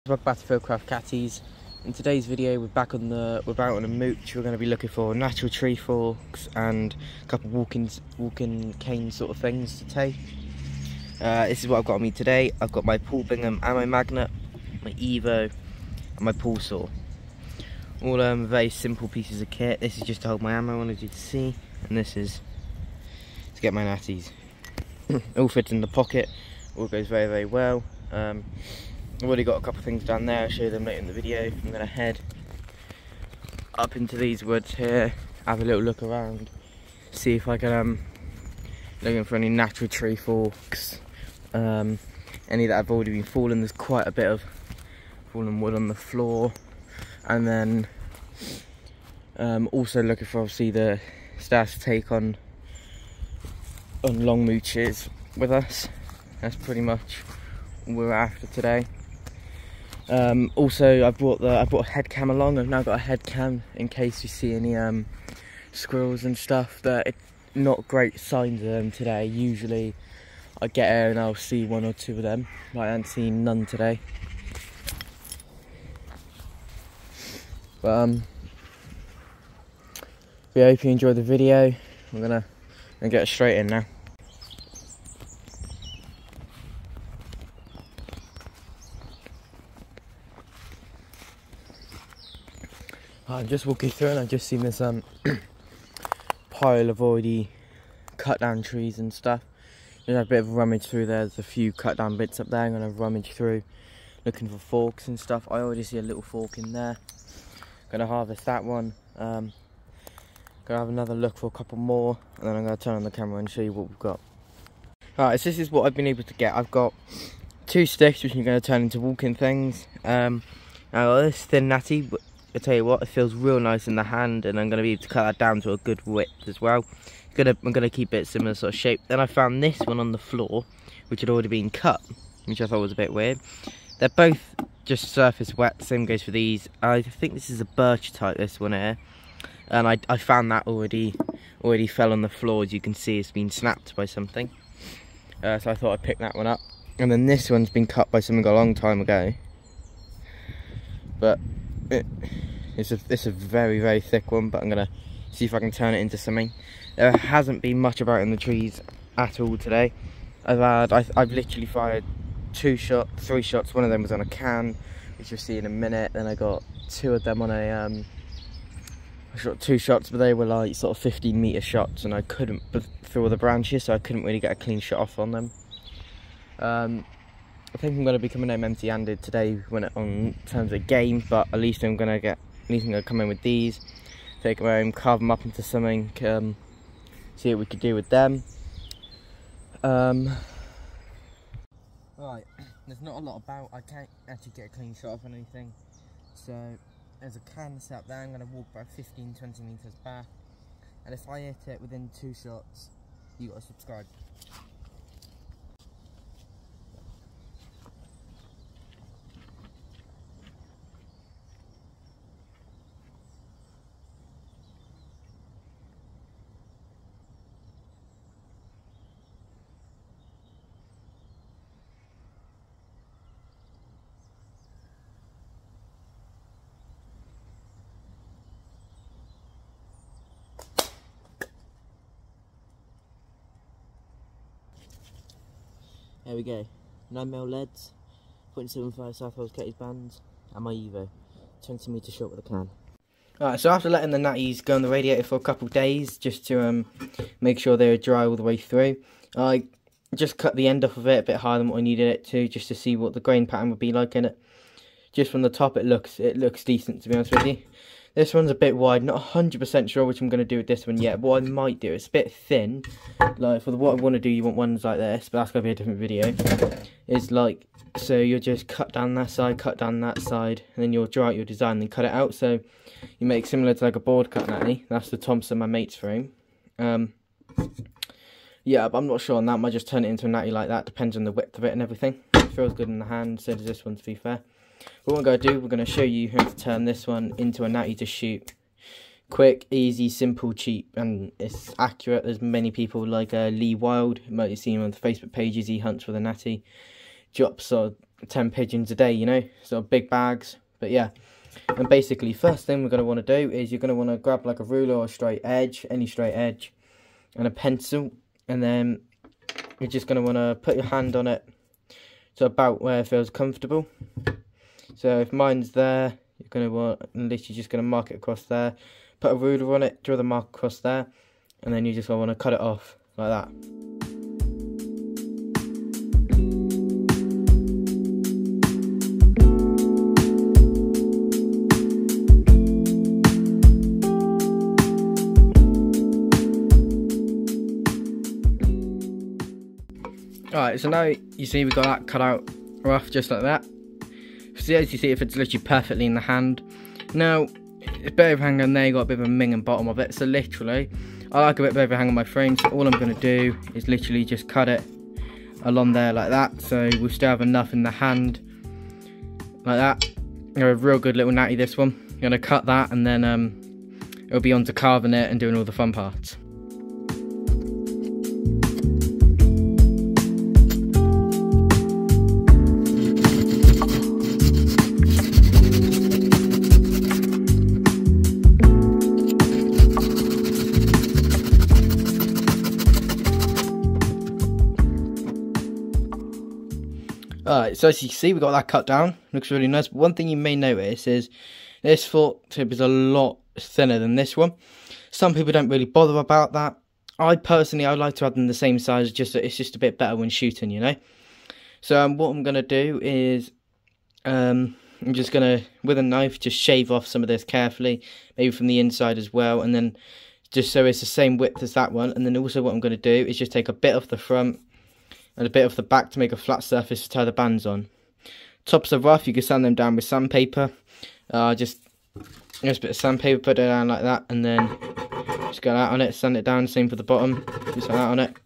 Welcome back to Fieldcraft Catties. In today's video we're out on a mooch. We're going to be looking for natural tree forks and a couple walking cane sort of things to take. This is what I've got on me today. I've got my Paul Bingham ammo magnet, my Evo and my pull saw. All very simple pieces of kit. This is just to hold my ammo on, as you can see, and this is to get my natties. All fits in the pocket, all goes very, very well. I've already got a couple of things down there. I'll show you them later in the video. I'm going to head up into these woods here, have a little look around, see if I can looking for any natural tree forks, any that have already been fallen. There's quite a bit of fallen wood on the floor, and then also looking for obviously the stash to take on long mooches with us. That's pretty much what we're after today. Also, I brought a head cam along. I've now got a head cam in case you see any squirrels and stuff. That not great signs of them today. Usually I get here and I'll see one or two of them, but I haven't seen none today. But we hope you enjoyed the video. I'm gonna get straight in now. I'm just walking through and I've just seen this pile of already cut down trees and stuff. Just have a bit of a rummage through there. There's a few cut down bits up there. I'm going to rummage through looking for forks and stuff. I already see a little fork in there. Going to harvest that one. Going to have another look for a couple more, and then I'm going to turn on the camera and show you what we've got. Alright, so this is what I've been able to get. I've got 2 sticks which I'm going to turn into walking things. I got this thin natty, but I tell you what, it feels real nice in the hand, and I'm going to be able to cut that down to a good width as well. I'm going to keep it similar sort of shape. Then I found this one on the floor, which had already been cut, which I thought was a bit weird. They're both just surface wet. Same goes for these. I think this is a birch type, this one here, and I found that already fell on the floor. As you can see, it's been snapped by something. So I thought I'd pick that one up. And then this one's been cut by something a long time ago, but it's a very, very thick one. But I'm gonna see if I can turn it into something. There hasn't been much about in the trees at all today. I've literally fired 3 shots. One of them was on a can, which you'll see in a minute. Then I got 2 of them on a I shot 2 shots, but they were like sort of 15-meter shots, and I couldn't through all the branches, so I couldn't really get a clean shot off on them. I think I'm going to be coming home empty-handed today on terms of game, but at least I'm going to come in with these, take them home, carve them up into something, see what we could do with them. Right, there's not a lot about. I can't actually get a clean shot off on anything, so there's a can set up there. I'm going to walk about 15-20 meters back, and if I hit it within 2 shots, you got to subscribe. There we go, 9mm leads, 0.75 South Wales Catties bands, and my Evo, 20-meter shot with a can. Alright, so after letting the natties go on the radiator for a couple of days, just to make sure they were dry all the way through, I just cut the end off of it a bit higher than what I needed it to, just to see what the grain pattern would be like in it. Just from the top, it looks decent, to be honest with you. This one's a bit wide, not 100% sure which I'm going to do with this one yet. What I might do, it's a bit thin. Like, for what I want to do, you want ones like this, but that's going to be a different video. It's like, so you'll just cut down that side, and then you'll draw out your design, then cut it out. So you make similar to like a board cut natty. That's the Thompson, my mate's frame. Yeah, but I'm not sure on that. I might just turn it into a natty like that. Depends on the width of it and everything. It feels good in the hand, so does this one, to be fair. What we're going to do, we're going to show you how to turn this one into a natty to shoot. Quick, easy, simple, cheap, and it's accurate. There's many people like Lee Wild, you might have seen him on the Facebook pages, he hunts with a natty. drop sort of 10 pigeons a day, you know, sort of big bags. But yeah, and basically first thing we're going to want to do is you're going to want to grab like a ruler or a straight edge, any straight edge, and a pencil, and then you're just going to want to put your hand on it to about where it feels comfortable. So if mine's there, you're going to want, and literally just going to mark it across there, put a ruler on it, draw the mark across there, and then you just want to cut it off like that. Alright, so now you see we've got that cut out rough just like that. So as you see, it fits literally perfectly in the hand. Now, it's better overhang on there, you got a bit of a ming and bottom of it. So literally, I like a bit of overhang on my frame, so all I'm going to do is literally just cut it along there like that. So we'll still have enough in the hand, like that. A real good little natty this one. I'm going to cut that and then it'll be on to carving it and doing all the fun parts. Alright, so as you can see, we got that cut down. Looks really nice. But one thing you may notice is this fork tip is a lot thinner than this one. Some people don't really bother about that. I like to have them the same size, just it's just a bit better when shooting, you know. So what I'm gonna do is I'm just gonna, with a knife, just shave off some of this carefully, maybe from the inside as well, and then just so it's the same width as that one. And then also what I'm gonna do is just take a bit off the front and a bit off the back to make a flat surface to tie the bands on. Tops are rough, you can sand them down with sandpaper. Just a bit of sandpaper, put it down like that, and then just go out on it, sand it down, same for the bottom, just like that on it.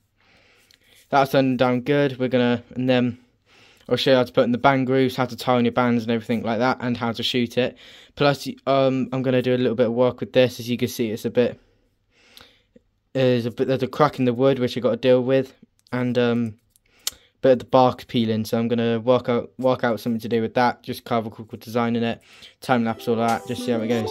That's sanded down good. And then I'll show you how to put in the band grooves, how to tie on your bands and everything like that, and how to shoot it. Plus, I'm going to do a little bit of work with this. As you can see, there's a crack in the wood which I've got to deal with, and bit of the bark peeling, so I'm gonna work out something to do with that. Just carve a cool design in it, time lapse all that, just see how it goes.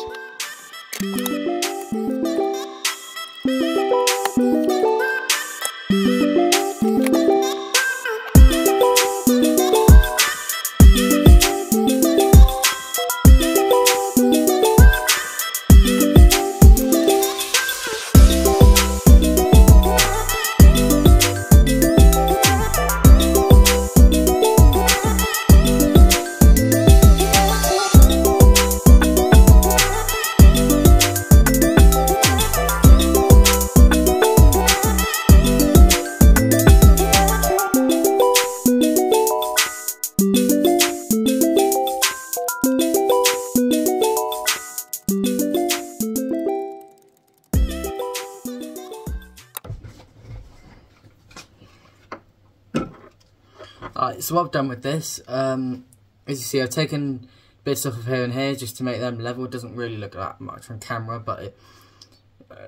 Alright, so what I've done with this, as you see, I've taken bits off of here and here just to make them level. It doesn't really look that much on camera, but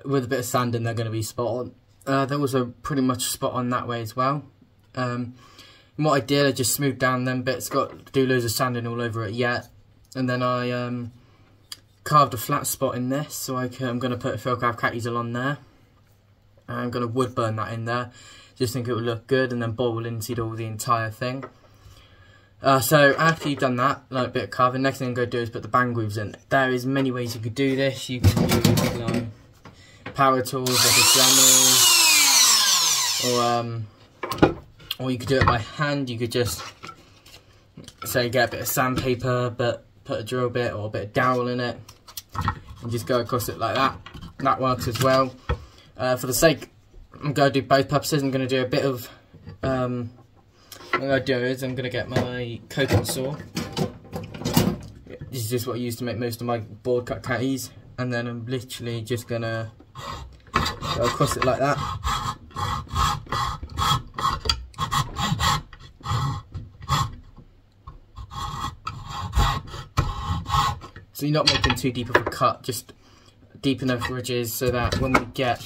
with a bit of sanding they're going to be spot on. They're also pretty much spot on that way as well. And what I did, I just smoothed down them bits, got to do loads of sanding all over it yet, and then I carved a flat spot in this, so I'm going to put a Philcraft cat easel on there. I'm going to wood burn that in there. Just think it will look good, and then bowl into all the entire thing. So after you've done that, like a bit of carving, next thing I'm going to do is put the band grooves in. There is many ways you could do this. You can use like power tools like a Dremel, or you could do it by hand. You could just say get a bit of sandpaper, but put a drill bit or a bit of dowel in it, and just go across it like that. That works as well. For the sake, I'm going to do both purposes. I'm going to do a bit of, what I'm going to do is I'm going to get my coconut saw. This is just what I use to make most of my board cut catties, and then I'm literally just going to go across it like that. So you're not making too deep of a cut, just deep enough ridges so that when we get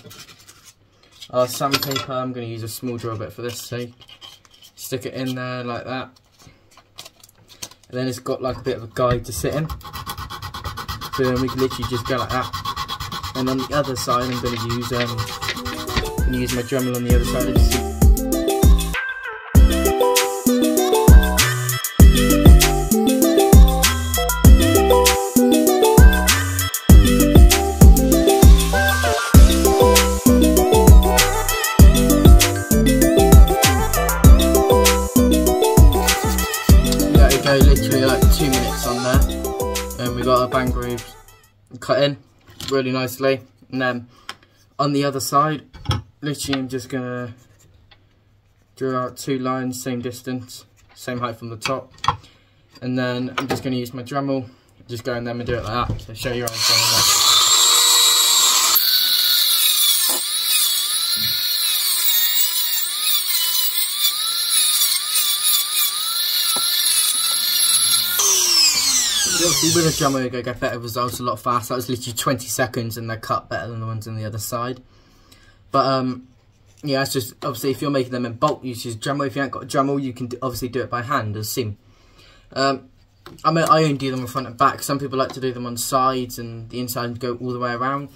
our sandpaper, I'm going to use a small drill bit for this, so stick it in there like that, and then it's got like a bit of a guide to sit in. So then we can literally just go like that. And on the other side, I'm going to use my Dremel on the other side. Literally like 2 minutes on there, and we got our band grooves cut in really nicely. And then on the other side, literally I'm just gonna draw out 2 lines, same distance, same height from the top, and then I'm just gonna use my Dremel, just go in them and do it like that. So show you how I'm doing that. Obviously with a Dremel you're going to get better results a lot faster. That was literally 20 seconds and they're cut better than the ones on the other side. But yeah, it's just obviously if you're making them in bulk, use your Dremel. If you ain't got a Dremel, you can obviously do it by hand as seen. I mean, I only do them in front and back. Some people like to do them on sides and the inside go all the way around.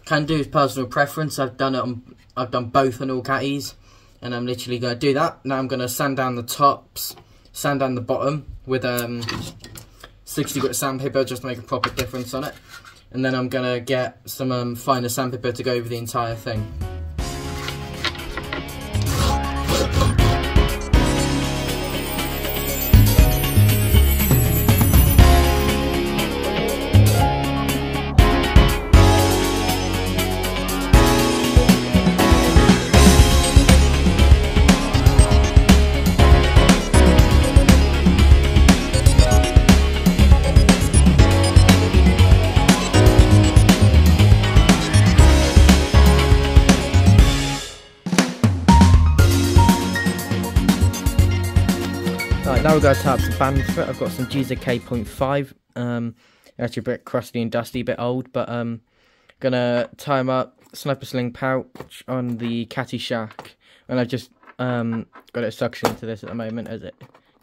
Can do is personal preference. I've done both on all catties, and I'm literally going to do that. Now I'm going to sand down the tops, sand down the bottom with 60 grit sandpaper just to make a proper difference on it, and then I'm gonna get some finer sandpaper to go over the entire thing. Now we're going to tie up some bands for it. I've got some GZK 0.5, actually a bit crusty and dusty, a bit old, but gonna tie them up, sniper sling pouch on the catty shack, and I've just got it suction into this at the moment as it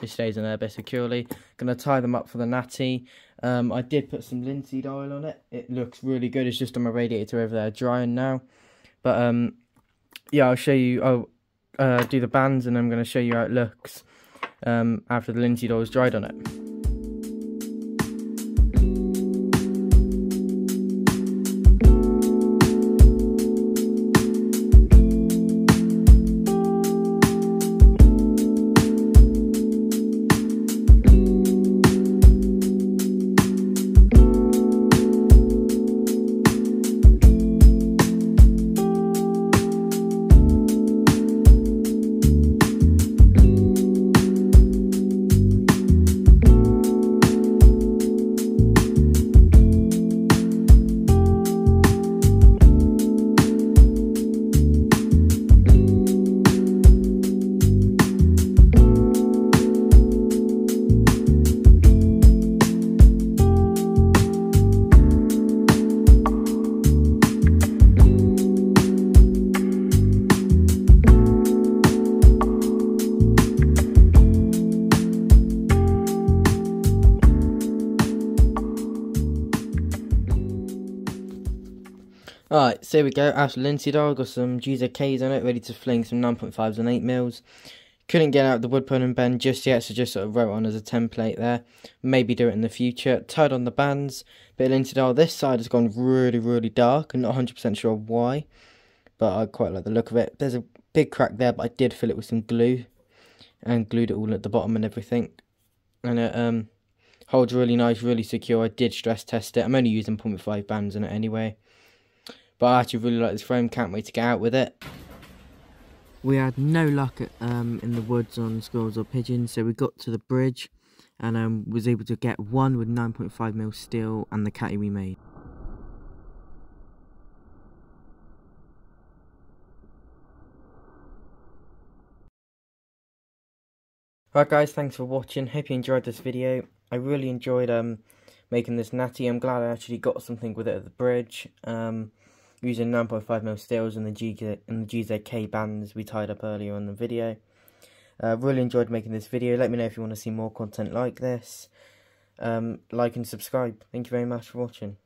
just stays in there a bit securely. Gonna tie them up for the natty. I did put some linseed oil on it. It looks really good. It's just on my radiator over there drying now, but yeah, I'll show you. I'll do the bands and I'm gonna show you how it looks after the linseed oil is dried on it. Alright, so here we go. After linseed oil, got some GZKs on it, ready to fling some 9.5s and 8mm. Couldn't get out the wood pun and bend just yet, so just sort of wrote on as a template there. Maybe do it in the future. Tied on the bands, bit of linseed oil. This side has gone really, really dark. I'm not 100% sure why, but I quite like the look of it. There's a big crack there, but I did fill it with some glue and glued it all at the bottom and everything. And it holds really nice, really secure. I did stress test it. I'm only using 0.5 bands on it anyway. But I actually really like this frame, can't wait to get out with it. We had no luck at, in the woods on squirrels or pigeons, so we got to the bridge and was able to get one with 9.5mm steel and the catty we made. Right guys, thanks for watching, hope you enjoyed this video. I really enjoyed making this natty. I'm glad I actually got something with it at the bridge. Using 9.5mm steels and the GZK bands we tied up earlier on the video. Really enjoyed making this video. Let me know if you want to see more content like this. Like and subscribe. Thank you very much for watching.